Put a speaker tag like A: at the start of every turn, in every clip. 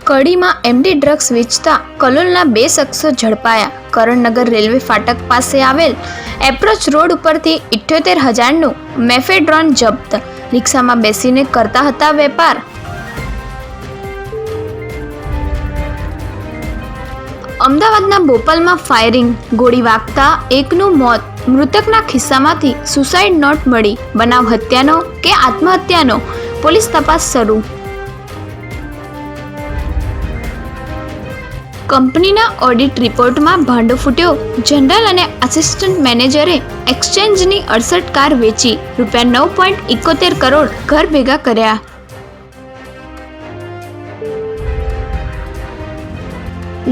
A: કડીમાં MD drugs વેચતા કલોલના 2 શખ્સો ઝડપાયા. કરણનગર રેલવે ફાટક પાસે આવેલ એપ્રોચ રોડ ઉપરથી 78,000નું મેફેડ્રોન જપ્ત. રિક્ષામાં બેસીને કરતા હતા વેપાર. અમદાવાદના બોપલમાં ફાયરિંગ, ગોળી વાગતા એકનું મોત. મૃતકના ખિસ્સામાંથી સુસાઇડ નોટ મળી. બનાવ હત્યાનો કે આત્મહત્યાનો? પોલીસ તપાસ શરૂ. કંપનીના ઓડિટ રિપોર્ટમાં ભાંડો ફૂટ્યો. જનરલ અને આસિસ્ટન્ટ મેનેજરે એક્સચેન્જની 68 કાર વેચી ₹9.71 કરોડ ઘર ભેગા કર્યા.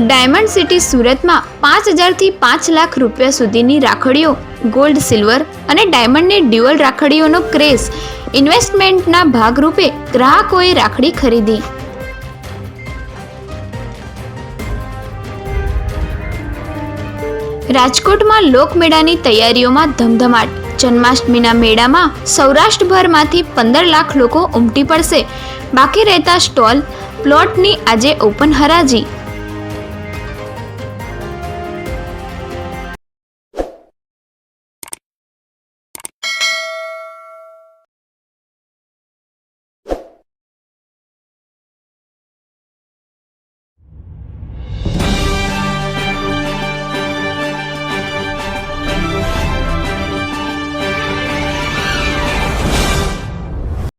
A: ડાયમંડ સિટી સુરતમાં 5,000થી 5 લાખ રૂપિયા સુધીની રાખડીઓ, ગોલ્ડ, સિલ્વર અને ડાયમંડની ડ્યુઅલ રાખડીઓનો ક્રેઝ. ઇન્વેસ્ટમેન્ટના ભાગરૂપે ગ્રાહકોએ રાખડી ખરીદી. રાજકોટમાં લોકમેળાની તૈયારીઓમાં ધમધમાટ. જન્માષ્ટમીના મેળામાં સૌરાષ્ટ્રભરમાંથી 15 લાખ લોકો ઉમટી પડશે. બાકી રહેતા સ્ટોલ, પ્લોટની આજે ઓપન હરાજી.